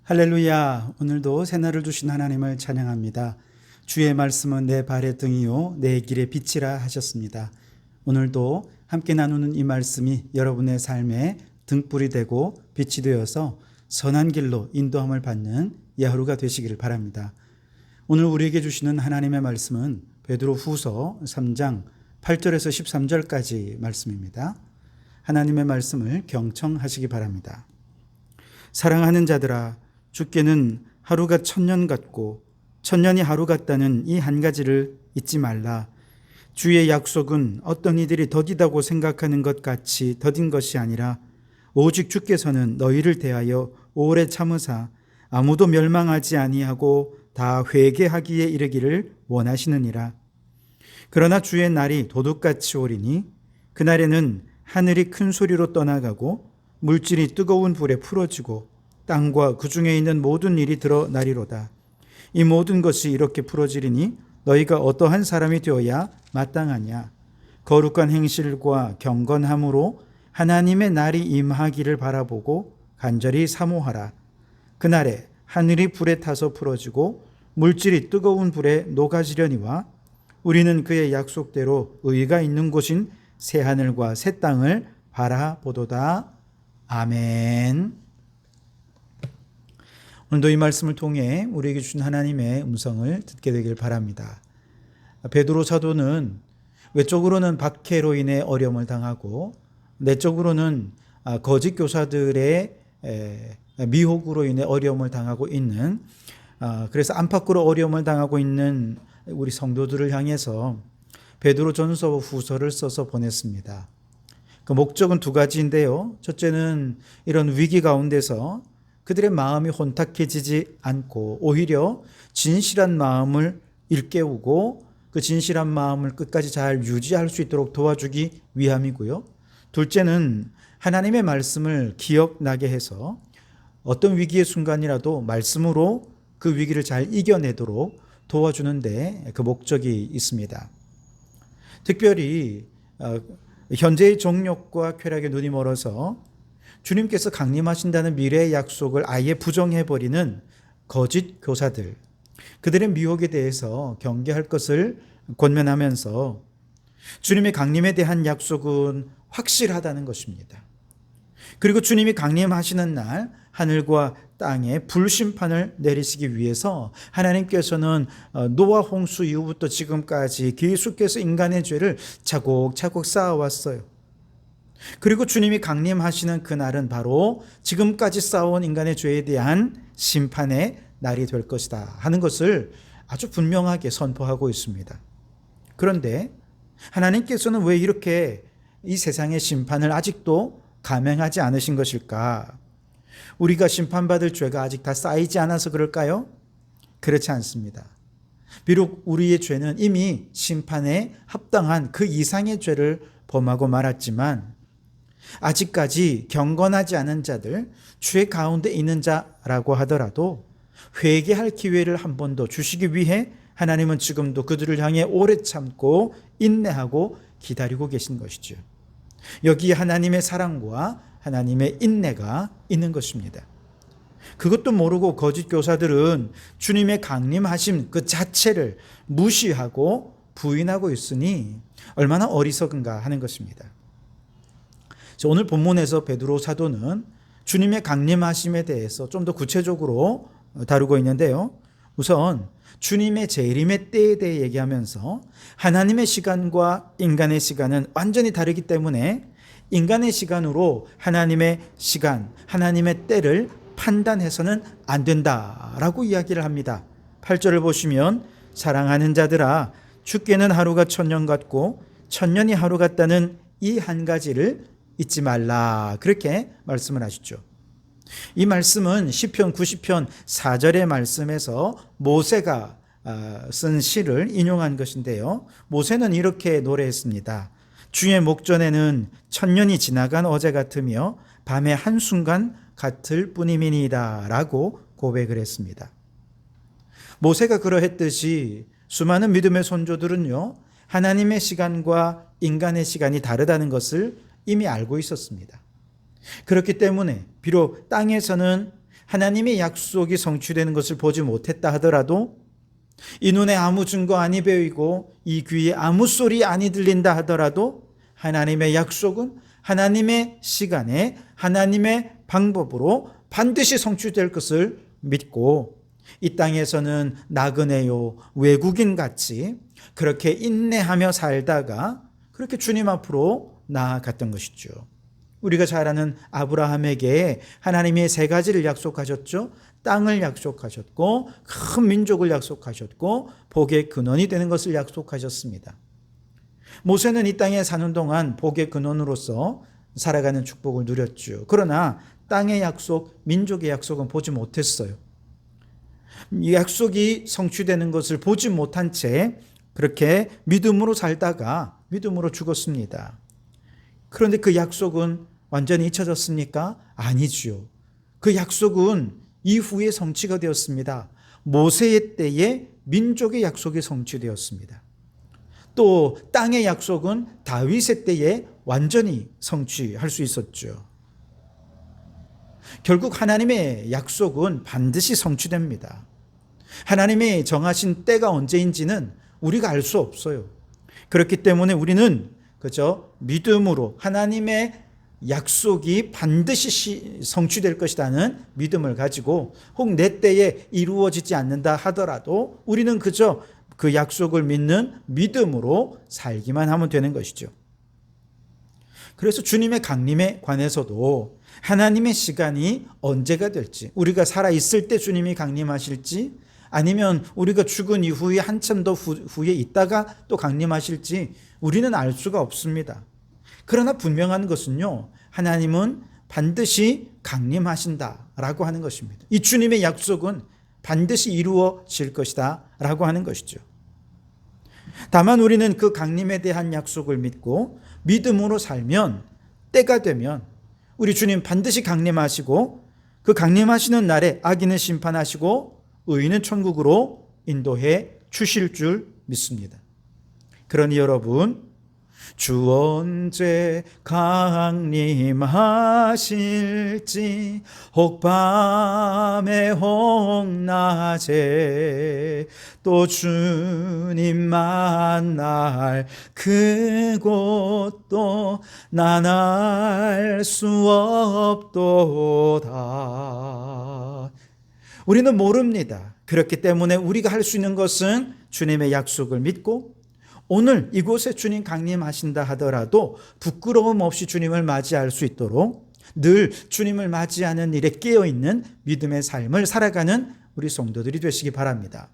할렐루야. 오늘도 새날을 주신 하나님을 찬양합니다. 주의 말씀은 내 발의 등이요 내 길의 빛이라 하셨습니다. 오늘도 함께 나누는 이 말씀이 여러분의 삶에 등불이 되고 빛이 되어서 선한 길로 인도함을 받는 하루가 되시기를 바랍니다. 오늘 우리에게 주시는 하나님의 말씀은 베드로후서 3장 8절에서 13절까지 말씀입니다. 하나님의 말씀을 경청하시기 바랍니다. 사랑하는 자들아, 주께는 하루가 천년 같고 천년이 하루 같다는 이 한 가지를 잊지 말라. 주의 약속은 어떤 이들이 더디다고 생각하는 것 같이 더딘 것이 아니라 오직 주께서는 너희를 대하여 오래 참으사 아무도 멸망하지 아니하고 다 회개하기에 이르기를 원하시느니라. 그러나 주의 날이 도둑같이 오리니 그날에는 하늘이 큰 소리로 떠나가고 물질이 뜨거운 불에 풀어지고 땅과 그 중에 있는 모든 일이 드러나리로다. 이 모든 것이 이렇게 풀어지리니 너희가 어떠한 사람이 되어야 마땅하냐. 거룩한 행실과 경건함으로 하나님의 날이 임하기를 바라보고 간절히 사모하라. 그날에 하늘이 불에 타서 풀어지고 물질이 뜨거운 불에 녹아지려니와 우리는 그의 약속대로 의가 있는 곳인 새 하늘과 새 땅을 바라보도다. 아멘. 오늘도 이 말씀을 통해 우리에게 주신 하나님의 음성을 듣게 되길 바랍니다. 베드로 사도는 외적으로는 박해로 인해 어려움을 당하고 내적으로는 거짓 교사들의 미혹으로 인해 어려움을 당하고 있는, 그래서 안팎으로 어려움을 당하고 있는 우리 성도들을 향해서 베드로전서 후서를 써서 보냈습니다. 그 목적은 두 가지인데요. 첫째는 이런 위기 가운데서 그들의 마음이 혼탁해지지 않고 오히려 진실한 마음을 일깨우고 그 진실한 마음을 끝까지 잘 유지할 수 있도록 도와주기 위함이고요. 둘째는 하나님의 말씀을 기억나게 해서 어떤 위기의 순간이라도 말씀으로 그 위기를 잘 이겨내도록 도와주는데 그 목적이 있습니다. 특별히 현재의 정욕과 쾌락에 눈이 멀어서 주님께서 강림하신다는 미래의 약속을 아예 부정해버리는 거짓 교사들, 그들의 미혹에 대해서 경계할 것을 권면하면서 주님의 강림에 대한 약속은 확실하다는 것입니다. 그리고 주님이 강림하시는 날 하늘과 땅에 불심판을 내리시기 위해서 하나님께서는 노아 홍수 이후부터 지금까지 계속해서 인간의 죄를 차곡차곡 쌓아왔어요. 그리고 주님이 강림하시는 그날은 바로 지금까지 쌓아온 인간의 죄에 대한 심판의 날이 될 것이다 하는 것을 아주 분명하게 선포하고 있습니다. 그런데 하나님께서는 왜 이렇게 이 세상의 심판을 아직도 감행하지 않으신 것일까? 우리가 심판받을 죄가 아직 다 쌓이지 않아서 그럴까요? 그렇지 않습니다. 비록 우리의 죄는 이미 심판에 합당한 그 이상의 죄를 범하고 말았지만 아직까지 경건하지 않은 자들, 죄 가운데 있는 자라고 하더라도 회개할 기회를 한 번 더 주시기 위해 하나님은 지금도 그들을 향해 오래 참고 인내하고 기다리고 계신 것이죠. 여기에 하나님의 사랑과 하나님의 인내가 있는 것입니다. 그것도 모르고 거짓 교사들은 주님의 강림하심 그 자체를 무시하고 부인하고 있으니 얼마나 어리석은가 하는 것입니다. 오늘 본문에서 베드로 사도는 주님의 강림하심에 대해서 좀 더 구체적으로 다루고 있는데요. 우선 주님의 재림의 때에 대해 얘기하면서 하나님의 시간과 인간의 시간은 완전히 다르기 때문에 인간의 시간으로 하나님의 시간, 하나님의 때를 판단해서는 안 된다라고 이야기를 합니다. 8절을 보시면 사랑하는 자들아, 주께는 하루가 천년 같고 천년이 하루 같다는 이 한 가지를 잊지 말라, 그렇게 말씀을 하시죠. 이 말씀은 시편 90편 4절의 말씀에서 모세가 쓴 시를 인용한 것인데요. 모세는 이렇게 노래했습니다. 주의 목전에는 천년이 지나간 어제 같으며 밤의 한순간 같을 뿐임이니이다 라고 고백을 했습니다. 모세가 그러했듯이 수많은 믿음의 선조들은요, 하나님의 시간과 인간의 시간이 다르다는 것을 이미 알고 있었습니다. 그렇기 때문에 비록 땅에서는 하나님의 약속이 성취되는 것을 보지 못했다 하더라도, 이 눈에 아무 증거 아니 보이고 이 귀에 아무 소리 아니 들린다 하더라도 하나님의 약속은 하나님의 시간에 하나님의 방법으로 반드시 성취될 것을 믿고 이 땅에서는 나그네요 외국인 같이 그렇게 인내하며 살다가 그렇게 주님 앞으로 나아갔던 것이죠. 우리가 잘 아는 아브라함에게 하나님이 세 가지를 약속하셨죠. 땅을 약속하셨고 큰 민족을 약속하셨고 복의 근원이 되는 것을 약속하셨습니다. 모세는 이 땅에 사는 동안 복의 근원으로서 살아가는 축복을 누렸죠. 그러나 땅의 약속, 민족의 약속은 보지 못했어요. 이 약속이 성취되는 것을 보지 못한 채 그렇게 믿음으로 살다가 믿음으로 죽었습니다. 그런데 그 약속은 완전히 잊혀졌습니까? 아니지요. 그 약속은 이후에 성취가 되었습니다. 모세의 때에 민족의 약속이 성취되었습니다. 또 땅의 약속은 다윗의 때에 완전히 성취할 수 있었죠. 결국 하나님의 약속은 반드시 성취됩니다. 하나님이 정하신 때가 언제인지는 우리가 알 수 없어요. 그렇기 때문에 우리는 그저 믿음으로 하나님의 약속이 반드시 성취될 것이라는 믿음을 가지고 혹 내 때에 이루어지지 않는다 하더라도 우리는 그저 그 약속을 믿는 믿음으로 살기만 하면 되는 것이죠. 그래서 주님의 강림에 관해서도 하나님의 시간이 언제가 될지, 우리가 살아있을 때 주님이 강림하실지 아니면 우리가 죽은 이후에 한참 더 후에 있다가 또 강림하실지 우리는 알 수가 없습니다. 그러나 분명한 것은요, 하나님은 반드시 강림하신다라고 하는 것입니다. 이 주님의 약속은 반드시 이루어질 것이다 라고 하는 것이죠. 다만 우리는 그 강림에 대한 약속을 믿고 믿음으로 살면 때가 되면 우리 주님 반드시 강림하시고 그 강림하시는 날에 악인은 심판하시고 의인은 천국으로 인도해 주실 줄 믿습니다. 그러니 여러분, 주 언제 강림하실지 혹 밤에 혹 낮에 또 주님 만날 그곳도 난 알 수 없도다. 우리는 모릅니다. 그렇기 때문에 우리가 할 수 있는 것은 주님의 약속을 믿고 오늘 이곳에 주님 강림하신다 하더라도 부끄러움 없이 주님을 맞이할 수 있도록 늘 주님을 맞이하는 일에 깨어있는 믿음의 삶을 살아가는 우리 성도들이 되시기 바랍니다.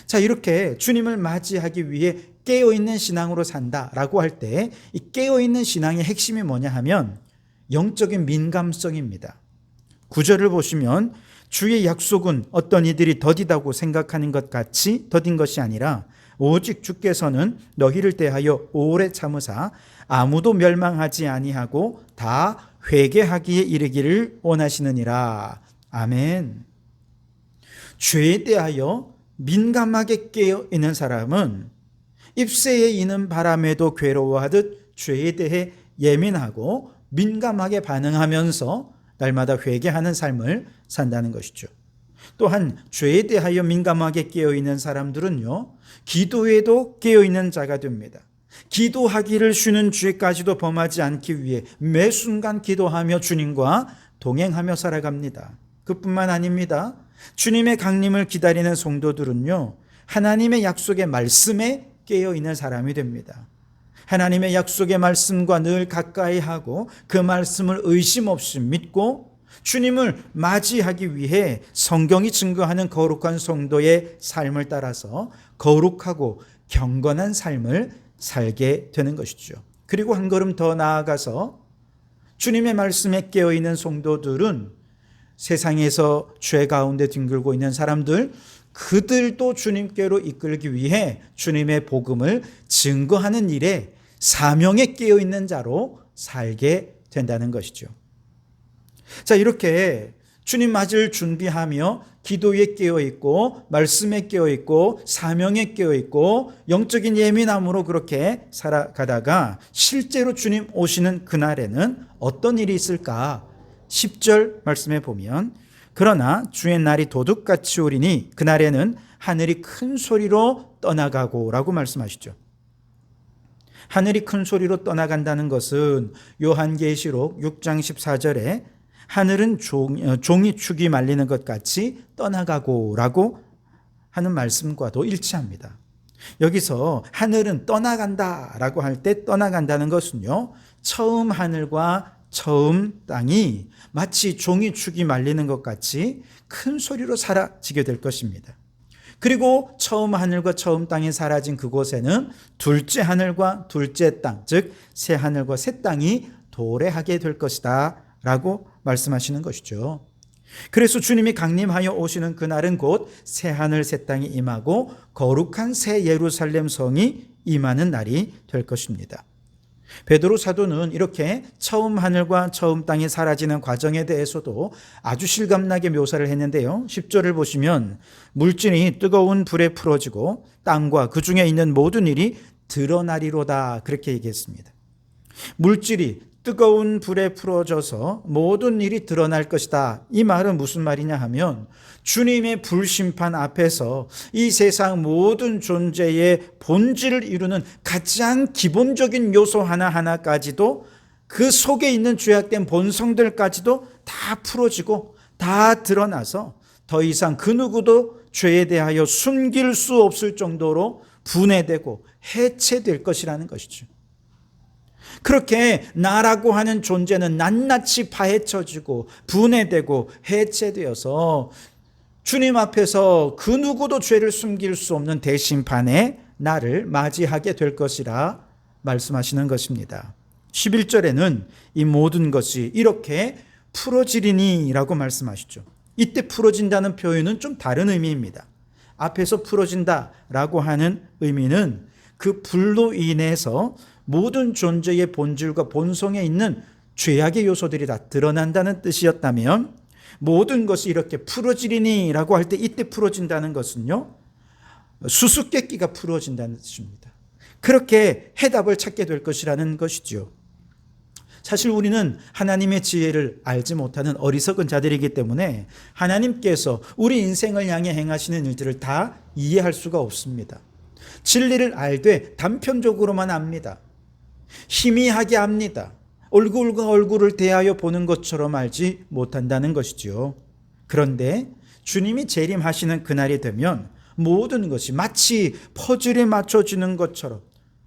자, 이렇게 주님을 맞이하기 위해 깨어있는 신앙으로 산다라고 할 때 이 깨어있는 신앙의 핵심이 뭐냐 하면 영적인 민감성입니다. 9절을 보시면 주의 약속은 어떤 이들이 더디다고 생각하는 것 같이 더딘 것이 아니라 오직 주께서는 너희를 대하여 오래 참으사 아무도 멸망하지 아니하고 다 회개하기에 이르기를 원하시느니라. 아멘. 죄에 대하여 민감하게 깨어 있는 사람은 잎새에 이는 바람에도 괴로워하듯 죄에 대해 예민하고 민감하게 반응하면서 날마다 회개하는 삶을 산다는 것이죠. 또한 죄에 대하여 민감하게 깨어있는 사람들은요, 기도에도 깨어있는 자가 됩니다. 기도하기를 쉬는 죄까지도 범하지 않기 위해 매 순간 기도하며 주님과 동행하며 살아갑니다. 그뿐만 아닙니다. 주님의 강림을 기다리는 성도들은요, 하나님의 약속의 말씀에 깨어있는 사람이 됩니다. 하나님의 약속의 말씀과 늘 가까이 하고 그 말씀을 의심 없이 믿고 주님을 맞이하기 위해 성경이 증거하는 거룩한 성도의 삶을 따라서 거룩하고 경건한 삶을 살게 되는 것이죠. 그리고 한 걸음 더 나아가서 주님의 말씀에 깨어있는 성도들은 세상에서 죄 가운데 뒹굴고 있는 사람들, 그들도 주님께로 이끌기 위해 주님의 복음을 증거하는 일에 사명에 깨어있는 자로 살게 된다는 것이죠. 자, 이렇게 주님 맞을 준비하며 기도에 깨어있고 말씀에 깨어있고 사명에 깨어있고 영적인 예민함으로 그렇게 살아가다가 실제로 주님 오시는 그날에는 어떤 일이 있을까? 10절 말씀에 보면 그러나 주의 날이 도둑같이 오리니 그날에는 하늘이 큰 소리로 떠나가고 라고 말씀하시죠. 하늘이 큰 소리로 떠나간다는 것은 요한계시록 6장 14절에 하늘은 종이 축이 말리는 것 같이 떠나가고 라고 하는 말씀과도 일치합니다. 여기서 하늘은 떠나간다 라고 할 때 떠나간다는 것은요, 처음 하늘과 처음 땅이 마치 종이 축이 말리는 것 같이 큰 소리로 사라지게 될 것입니다. 그리고 처음 하늘과 처음 땅이 사라진 그곳에는 둘째 하늘과 둘째 땅, 즉 새 하늘과 새 땅이 도래하게 될 것이다 라고 말씀하시는 것이죠. 그래서 주님이 강림하여 오시는 그날은 곧 새 하늘 새 땅이 임하고 거룩한 새 예루살렘 성이 임하는 날이 될 것입니다. 베드로 사도는 이렇게 처음 하늘과 처음 땅이 사라지는 과정에 대해서도 아주 실감나게 묘사를 했는데요. 10절을 보시면 물질이 뜨거운 불에 풀어지고 땅과 그 중에 있는 모든 일이 드러나리로다 그렇게 얘기했습니다. 물질이 뜨거운 불에 풀어져서 모든 일이 드러날 것이다. 이 말은 무슨 말이냐 하면 주님의 불심판 앞에서 이 세상 모든 존재의 본질을 이루는 가장 기본적인 요소 하나하나까지도 그 속에 있는 죄악된 본성들까지도 다 풀어지고 다 드러나서 더 이상 그 누구도 죄에 대하여 숨길 수 없을 정도로 분해되고 해체될 것이라는 것이죠. 그렇게 나라고 하는 존재는 낱낱이 파헤쳐지고 분해되고 해체되어서 주님 앞에서 그 누구도 죄를 숨길 수 없는 대심판의 날을 맞이하게 될 것이라 말씀하시는 것입니다. 11절에는 이 모든 것이 이렇게 풀어지리니 라고 말씀하시죠. 이때 풀어진다는 표현은 좀 다른 의미입니다. 앞에서 풀어진다 라고 하는 의미는 그 불로 인해서 모든 존재의 본질과 본성에 있는 죄악의 요소들이 다 드러난다는 뜻이었다면, 모든 것이 이렇게 풀어지리니 라고 할 때 이때 풀어진다는 것은요, 수수께끼가 풀어진다는 뜻입니다. 그렇게 해답을 찾게 될 것이라는 것이죠. 사실 우리는 하나님의 지혜를 알지 못하는 어리석은 자들이기 때문에 하나님께서 우리 인생을 향해 행하시는 일들을 다 이해할 수가 없습니다. 진리를 알되 단편적으로만 압니다. 희미하게 압니다. 얼굴과 얼굴을 대하여 보는 것처럼 알지 못한다는 것이죠. 그런데 주님이 재림하시는 그날이 되면 모든 것이 마치 퍼즐에 맞춰지는 것처럼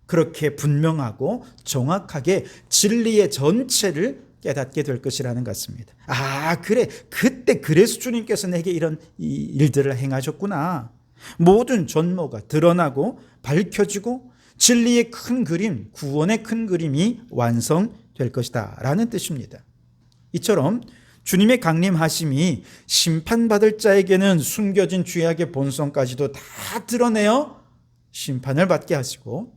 그렇게 분명하고 정확하게 진리의 전체를 깨닫게 될 것이라는 것 같습니다. 아, 그래. 그때 그래서 주님께서 내게 이런 일들을 행하셨구나. 모든 전모가 드러나고 밝혀지고 진리의 큰 그림, 구원의 큰 그림이 완성될 것이다 라는 뜻입니다. 이처럼 주님의 강림하심이 심판받을 자에게는 숨겨진 죄악의 본성까지도 다 드러내어 심판을 받게 하시고,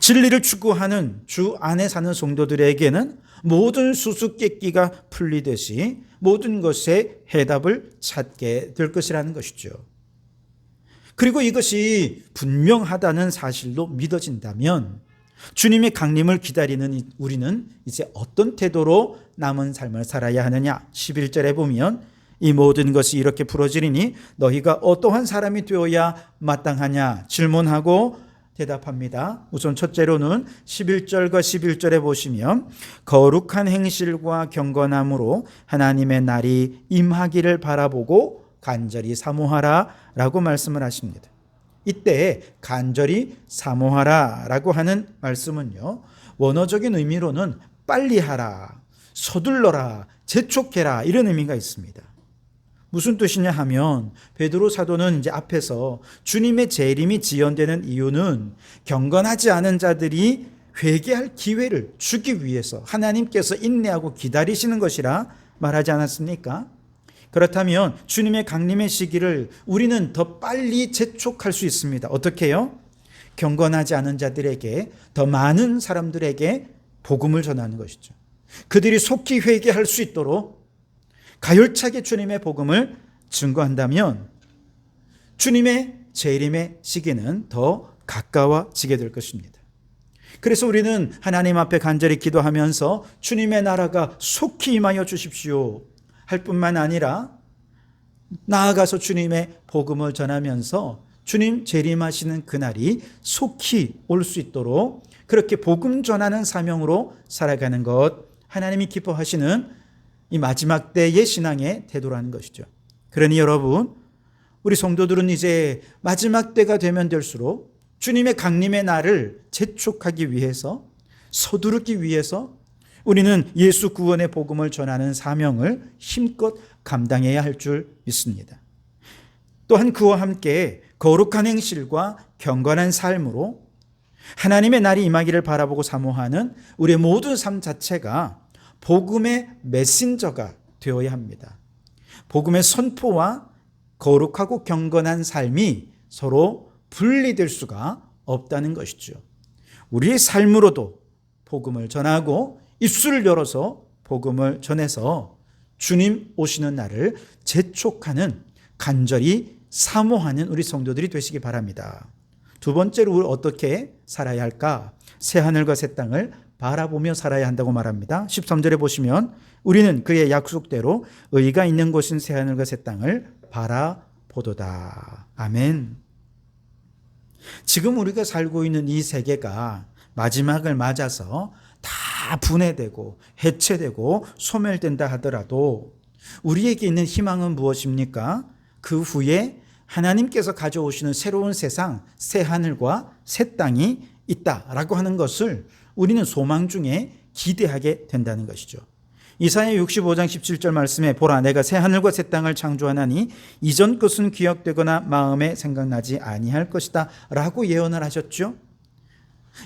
진리를 추구하는 주 안에 사는 성도들에게는 모든 수수께끼가 풀리듯이 모든 것에 해답을 찾게 될 것이라는 것이죠. 그리고 이것이 분명하다는 사실로 믿어진다면 주님의 강림을 기다리는 우리는 이제 어떤 태도로 남은 삶을 살아야 하느냐. 11절에 보면 이 모든 것이 이렇게 풀어지리니 너희가 어떠한 사람이 되어야 마땅하냐 질문하고 대답합니다. 우선 첫째로는 11절과 11절에 보시면 거룩한 행실과 경건함으로 하나님의 날이 임하기를 바라보고 간절히 사모하라 라고 말씀을 하십니다. 이때 간절히 사모하라 라고 하는 말씀은요, 원어적인 의미로는 빨리 하라, 서둘러라, 재촉해라 이런 의미가 있습니다. 무슨 뜻이냐 하면 베드로 사도는 이제 앞에서 주님의 재림이 지연되는 이유는 경건하지 않은 자들이 회개할 기회를 주기 위해서 하나님께서 인내하고 기다리시는 것이라 말하지 않았습니까? 그렇다면 주님의 강림의 시기를 우리는 더 빨리 재촉할 수 있습니다. 어떻게 해요? 경건하지 않은 자들에게, 더 많은 사람들에게 복음을 전하는 것이죠. 그들이 속히 회개할 수 있도록 가열차게 주님의 복음을 증거한다면 주님의 재림의 시기는 더 가까워지게 될 것입니다. 그래서 우리는 하나님 앞에 간절히 기도하면서 주님의 나라가 속히 임하여 주십시오. 할 뿐만 아니라 나아가서 주님의 복음을 전하면서 주님 재림하시는 그날이 속히 올 수 있도록 그렇게 복음 전하는 사명으로 살아가는 것, 하나님이 기뻐하시는 이 마지막 때의 신앙의 태도라는 것이죠. 그러니 여러분, 우리 성도들은 이제 마지막 때가 되면 될수록 주님의 강림의 날을 재촉하기 위해서, 서두르기 위해서 우리는 예수 구원의 복음을 전하는 사명을 힘껏 감당해야 할 줄 믿습니다. 또한 그와 함께 거룩한 행실과 경건한 삶으로 하나님의 날이 임하기를 바라보고 사모하는 우리의 모든 삶 자체가 복음의 메신저가 되어야 합니다. 복음의 선포와 거룩하고 경건한 삶이 서로 분리될 수가 없다는 것이죠. 우리의 삶으로도 복음을 전하고 입술을 열어서 복음을 전해서 주님 오시는 날을 재촉하는, 간절히 사모하는 우리 성도들이 되시기 바랍니다. 두 번째로 우리 어떻게 살아야 할까? 새하늘과 새 땅을 바라보며 살아야 한다고 말합니다. 13절에 보시면 우리는 그의 약속대로 의가 있는 곳인 새하늘과 새 땅을 바라보도다. 아멘. 지금 우리가 살고 있는 이 세계가 마지막을 맞아서 다 분해되고 해체되고 소멸된다 하더라도 우리에게 있는 희망은 무엇입니까? 그 후에 하나님께서 가져오시는 새로운 세상, 새 하늘과 새 땅이 있다라고 하는 것을 우리는 소망 중에 기대하게 된다는 것이죠. 이사야 65장 17절 말씀에 보라 내가 새 하늘과 새 땅을 창조하나니 이전 것은 기억되거나 마음에 생각나지 아니할 것이다 라고 예언을 하셨죠.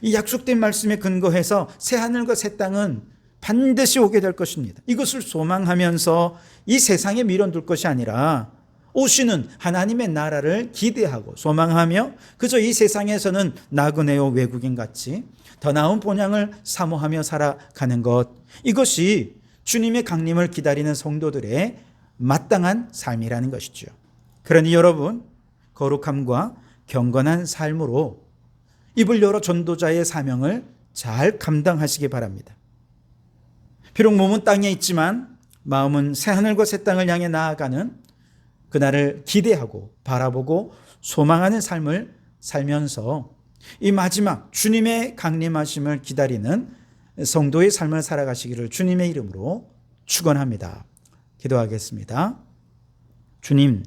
이 약속된 말씀에 근거해서 새 하늘과 새 땅은 반드시 오게 될 것입니다. 이것을 소망하면서 이 세상에 밀어둘 것이 아니라 오시는 하나님의 나라를 기대하고 소망하며 그저 이 세상에서는 나그네요 외국인같이 더 나은 본향을 사모하며 살아가는 것, 이것이 주님의 강림을 기다리는 성도들의 마땅한 삶이라는 것이죠. 그러니 여러분, 거룩함과 경건한 삶으로 입을 열어 전도자의 사명을 잘 감당하시기 바랍니다. 비록 몸은 땅에 있지만 마음은 새하늘과 새 땅을 향해 나아가는 그날을 기대하고 바라보고 소망하는 삶을 살면서 이 마지막 주님의 강림하심을 기다리는 성도의 삶을 살아가시기를 주님의 이름으로 축원합니다. 기도하겠습니다. 주님,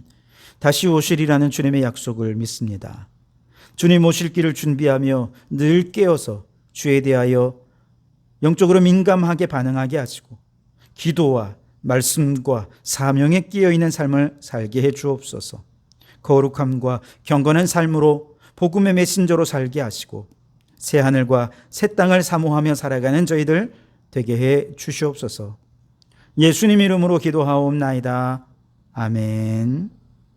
다시 오시리라는 주님의 약속을 믿습니다. 주님 오실 길을 준비하며 늘 깨어서 주에 대하여 영적으로 민감하게 반응하게 하시고 기도와 말씀과 사명에 끼어있는 삶을 살게 해 주옵소서. 거룩함과 경건한 삶으로 복음의 메신저로 살게 하시고 새 하늘과 새 땅을 사모하며 살아가는 저희들 되게 해 주시옵소서. 예수님 이름으로 기도하옵나이다. 아멘.